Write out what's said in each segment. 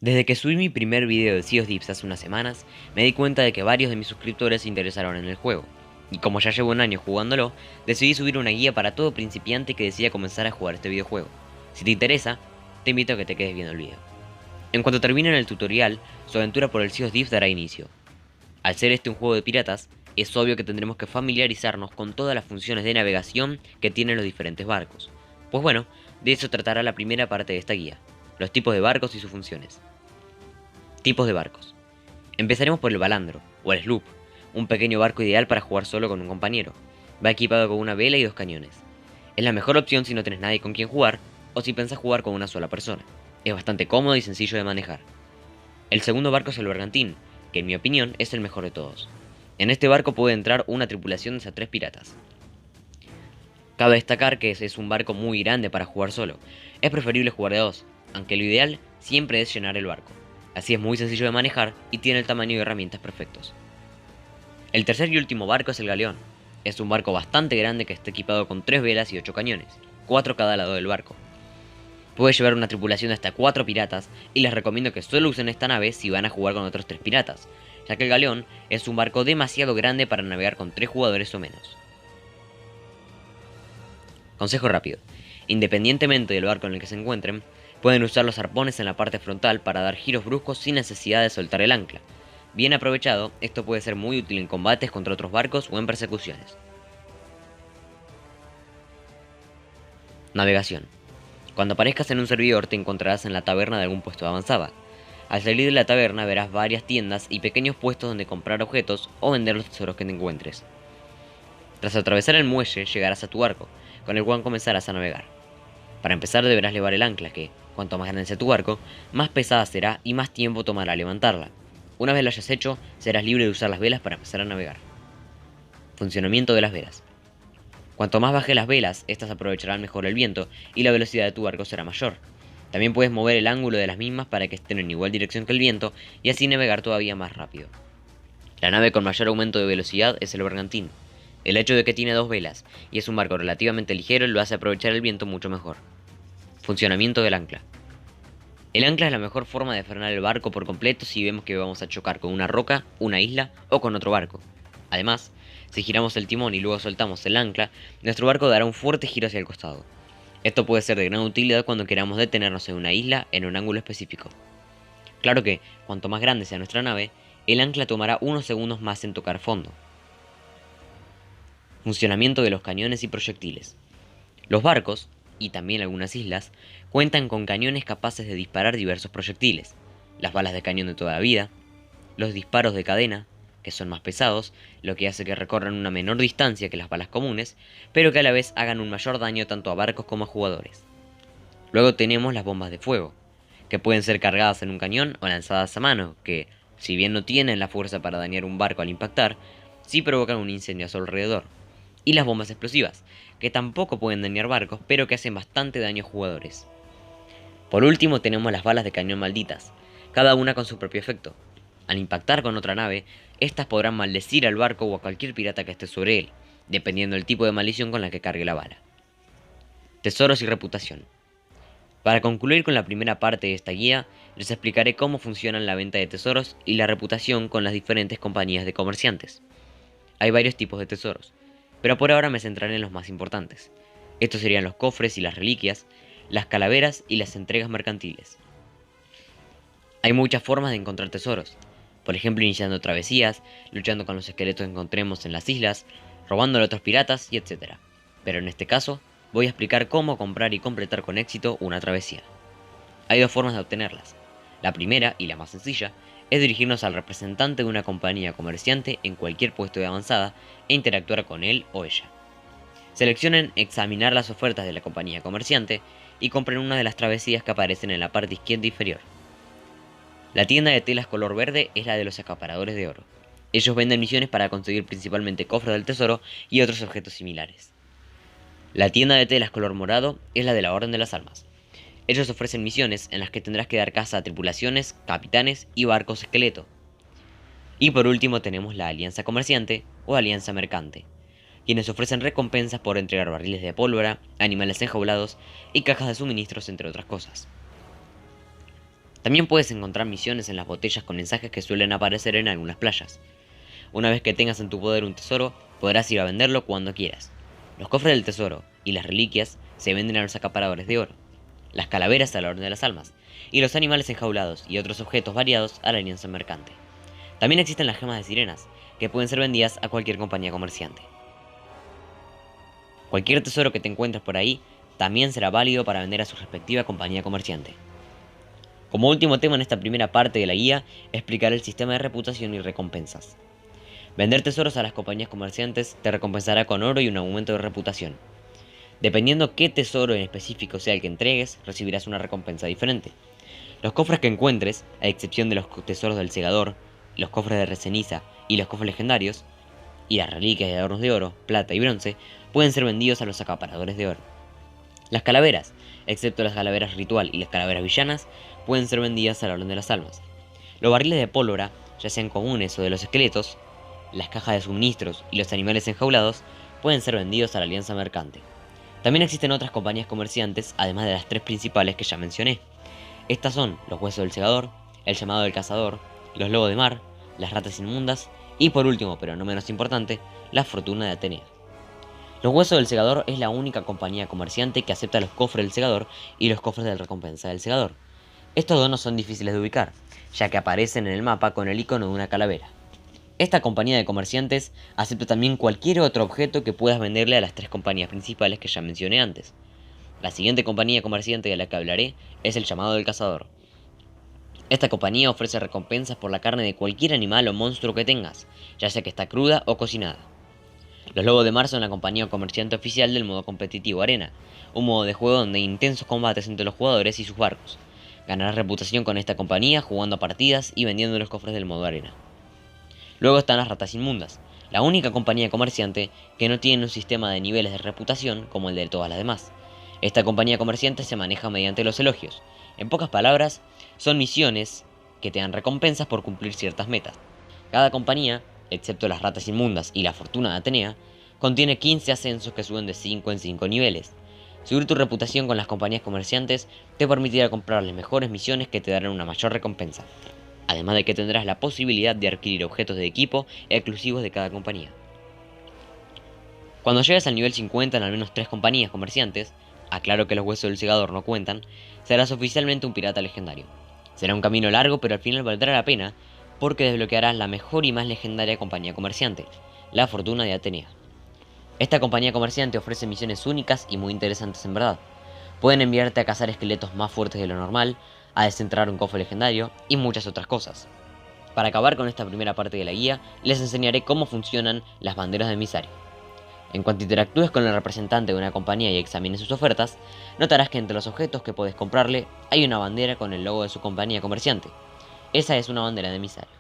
Desde que subí mi primer video de Sea of Thieves hace unas semanas, me di cuenta de que varios de mis suscriptores se interesaron en el juego, y como ya llevo un año jugándolo, decidí subir una guía para todo principiante que decida comenzar a jugar este videojuego. Si te interesa, te invito a que te quedes viendo el video. En cuanto termine el tutorial, su aventura por el Sea of Thieves dará inicio. Al ser este un juego de piratas, es obvio que tendremos que familiarizarnos con todas las funciones de navegación que tienen los diferentes barcos. Pues bueno, de eso tratará la primera parte de esta guía, los tipos de barcos y sus funciones. Tipos de barcos. Empezaremos por el balandro, o el sloop, un pequeño barco ideal para jugar solo con un compañero. Va equipado con una vela y dos cañones. Es la mejor opción si no tenés nadie con quien jugar, o si pensás jugar con una sola persona. Es bastante cómodo y sencillo de manejar. El segundo barco es el bergantín, que en mi opinión es el mejor de todos. En este barco puede entrar una tripulación de hasta 3 piratas. Cabe destacar que es un barco muy grande para jugar solo. Es preferible jugar de dos, aunque lo ideal siempre es llenar el barco. Así es muy sencillo de manejar y tiene el tamaño y herramientas perfectos. El tercer y último barco es el galeón. Es un barco bastante grande que está equipado con 3 velas y 8 cañones, 4 a cada lado del barco. Puede llevar una tripulación de hasta 4 piratas y les recomiendo que solo usen esta nave si van a jugar con otros 3 piratas, ya que el galeón es un barco demasiado grande para navegar con 3 jugadores o menos. Consejo rápido. Independientemente del barco en el que se encuentren, pueden usar los arpones en la parte frontal para dar giros bruscos sin necesidad de soltar el ancla. Bien aprovechado, esto puede ser muy útil en combates contra otros barcos o en persecuciones. Navegación. Cuando aparezcas en un servidor te encontrarás en la taberna de algún puesto de avanzada. Al salir de la taberna verás varias tiendas y pequeños puestos donde comprar objetos o vender los tesoros que te encuentres. Tras atravesar el muelle llegarás a tu barco, con el cual comenzarás a navegar. Para empezar deberás levar el ancla que, cuanto más grande sea tu barco, más pesada será y más tiempo tomará levantarla. Una vez lo hayas hecho, serás libre de usar las velas para empezar a navegar. Funcionamiento de las velas. Cuanto más baje las velas, estas aprovecharán mejor el viento y la velocidad de tu barco será mayor. También puedes mover el ángulo de las mismas para que estén en igual dirección que el viento y así navegar todavía más rápido. La nave con mayor aumento de velocidad es el bergantín. El hecho de que tiene 2 velas y es un barco relativamente ligero lo hace aprovechar el viento mucho mejor. Funcionamiento del ancla. El ancla es la mejor forma de frenar el barco por completo si vemos que vamos a chocar con una roca, una isla o con otro barco. Además, si giramos el timón y luego soltamos el ancla, nuestro barco dará un fuerte giro hacia el costado. Esto puede ser de gran utilidad cuando queramos detenernos en una isla en un ángulo específico. Claro que, cuanto más grande sea nuestra nave, el ancla tomará unos segundos más en tocar fondo. Funcionamiento de los cañones y proyectiles. Los barcos, y también algunas islas, cuentan con cañones capaces de disparar diversos proyectiles, las balas de cañón de toda la vida, los disparos de cadena, que son más pesados, lo que hace que recorran una menor distancia que las balas comunes, pero que a la vez hagan un mayor daño tanto a barcos como a jugadores. Luego tenemos las bombas de fuego, que pueden ser cargadas en un cañón o lanzadas a mano, que, si bien no tienen la fuerza para dañar un barco al impactar, sí provocan un incendio a su alrededor. Y las bombas explosivas, que tampoco pueden dañar barcos, pero que hacen bastante daño a jugadores. Por último tenemos las balas de cañón malditas, cada una con su propio efecto. Al impactar con otra nave, estas podrán maldecir al barco o a cualquier pirata que esté sobre él, dependiendo del tipo de maldición con la que cargue la bala. Tesoros y reputación. Para concluir con la primera parte de esta guía, les explicaré cómo funcionan la venta de tesoros y la reputación con las diferentes compañías de comerciantes. Hay varios tipos de tesoros, pero por ahora me centraré en los más importantes. Estos serían los cofres y las reliquias, las calaveras y las entregas mercantiles. Hay muchas formas de encontrar tesoros, por ejemplo iniciando travesías, luchando con los esqueletos que encontremos en las islas, robando a otros piratas y etc. Pero en este caso, voy a explicar cómo comprar y completar con éxito una travesía. Hay dos formas de obtenerlas. La primera, y la más sencilla, es dirigirnos al representante de una compañía comerciante en cualquier puesto de avanzada e interactuar con él o ella. Seleccionen examinar las ofertas de la compañía comerciante y compren una de las travesías que aparecen en la parte izquierda inferior. La tienda de telas color verde es la de los acaparadores de oro. Ellos venden misiones para conseguir principalmente cofres del tesoro y otros objetos similares. La tienda de telas color morado es la de la Orden de las Almas. Ellos ofrecen misiones en las que tendrás que dar caza a tripulaciones, capitanes y barcos esqueleto. Y por último tenemos la Alianza Comerciante o Alianza Mercante, quienes ofrecen recompensas por entregar barriles de pólvora, animales enjaulados y cajas de suministros entre otras cosas. También puedes encontrar misiones en las botellas con mensajes que suelen aparecer en algunas playas. Una vez que tengas en tu poder un tesoro, podrás ir a venderlo cuando quieras. Los cofres del tesoro y las reliquias se venden a los acaparadores de oro, las calaveras a la Orden de las Almas, y los animales enjaulados y otros objetos variados a la Alianza Mercante. También existen las gemas de sirenas, que pueden ser vendidas a cualquier compañía comerciante. Cualquier tesoro que te encuentres por ahí también será válido para vender a su respectiva compañía comerciante. Como último tema en esta primera parte de la guía, explicaré el sistema de reputación y recompensas. Vender tesoros a las compañías comerciantes te recompensará con oro y un aumento de reputación. Dependiendo qué tesoro en específico sea el que entregues, recibirás una recompensa diferente. Los cofres que encuentres, a excepción de los tesoros del segador, los cofres de ceniza y los cofres legendarios, y las reliquias de adornos de oro, plata y bronce, pueden ser vendidos a los acaparadores de oro. Las calaveras, excepto las calaveras ritual y las calaveras villanas, pueden ser vendidas a la Orden de las Almas. Los barriles de pólvora, ya sean comunes o de los esqueletos, las cajas de suministros y los animales enjaulados, pueden ser vendidos a la Alianza Mercante. También existen otras compañías comerciantes, además de las tres principales que ya mencioné. Estas son los huesos del segador, el llamado del cazador, los lobos de mar, las ratas inmundas y por último, pero no menos importante, la fortuna de Atenea. Los huesos del segador es la única compañía comerciante que acepta los cofres del segador y los cofres de recompensa del segador. Estos dos no son difíciles de ubicar, ya que aparecen en el mapa con el icono de una calavera. Esta compañía de comerciantes acepta también cualquier otro objeto que puedas venderle a las tres compañías principales que ya mencioné antes. La siguiente compañía comerciante de la que hablaré es el llamado del cazador. Esta compañía ofrece recompensas por la carne de cualquier animal o monstruo que tengas, ya sea que está cruda o cocinada. Los lobos de mar son la compañía comerciante oficial del modo competitivo arena, un modo de juego donde hay intensos combates entre los jugadores y sus barcos. Ganarás reputación con esta compañía jugando a partidas y vendiendo los cofres del modo arena. Luego están las ratas inmundas, la única compañía comerciante que no tiene un sistema de niveles de reputación como el de todas las demás. Esta compañía comerciante se maneja mediante los elogios. En pocas palabras, son misiones que te dan recompensas por cumplir ciertas metas. Cada compañía, excepto las ratas inmundas y la fortuna de Atenea, contiene 15 ascensos que suben de 5 en 5 niveles. Subir tu reputación con las compañías comerciantes te permitirá comprarles mejores misiones que te darán una mayor recompensa, además de que tendrás la posibilidad de adquirir objetos de equipo exclusivos de cada compañía. Cuando llegues al nivel 50 en al menos 3 compañías comerciantes, aclaro que los huesos del segador no cuentan, serás oficialmente un pirata legendario. Será un camino largo, pero al final valdrá la pena, porque desbloquearás la mejor y más legendaria compañía comerciante, la fortuna de Atenea. Esta compañía comerciante ofrece misiones únicas y muy interesantes en verdad. Pueden enviarte a cazar esqueletos más fuertes de lo normal, a descentrar un cofre legendario y muchas otras cosas. Para acabar con esta primera parte de la guía, les enseñaré cómo funcionan las banderas de emisario. En cuanto interactúes con el representante de una compañía y examines sus ofertas, notarás que entre los objetos que puedes comprarle hay una bandera con el logo de su compañía comerciante. Esa es una bandera de emisario.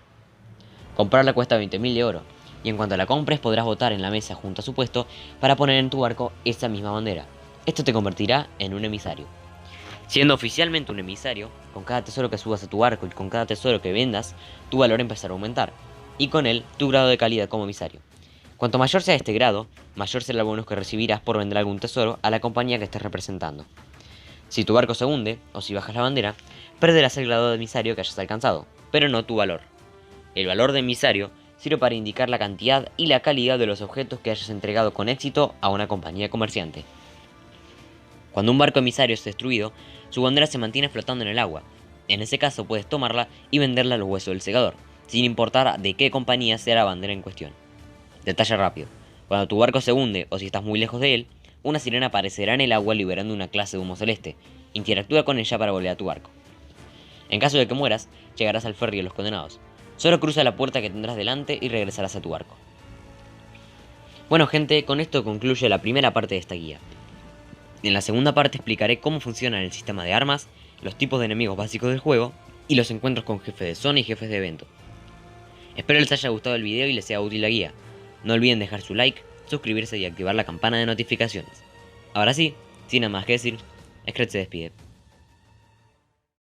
Comprarla cuesta 20.000 de oro, y en cuanto la compres podrás votar en la mesa junto a su puesto para poner en tu barco esa misma bandera. Esto te convertirá en un emisario. Siendo oficialmente un emisario, con cada tesoro que subas a tu barco y con cada tesoro que vendas, tu valor empezará a aumentar, y con él tu grado de calidad como emisario. Cuanto mayor sea este grado, mayor será el bonus que recibirás por vender algún tesoro a la compañía que estés representando. Si tu barco se hunde, o si bajas la bandera, perderás el grado de emisario que hayas alcanzado, pero no tu valor. El valor de emisario sirve para indicar la cantidad y la calidad de los objetos que hayas entregado con éxito a una compañía comerciante. Cuando un barco emisario es destruido, su bandera se mantiene flotando en el agua. En ese caso puedes tomarla y venderla a los huesos del segador, sin importar de qué compañía sea la bandera en cuestión. Detalle rápido: cuando tu barco se hunde o si estás muy lejos de él, una sirena aparecerá en el agua liberando una clase de humo celeste. Interactúa con ella para volver a tu barco. En caso de que mueras, llegarás al ferry de los condenados. Solo cruza la puerta que tendrás delante y regresarás a tu barco. Bueno gente, con esto concluye la primera parte de esta guía. En la segunda parte explicaré cómo funciona el sistema de armas, los tipos de enemigos básicos del juego y los encuentros con jefes de zona y jefes de evento. Espero les haya gustado el video y les sea útil la guía. No olviden dejar su like, suscribirse y activar la campana de notificaciones. Ahora sí, sin nada más que decir, Scratch se despide.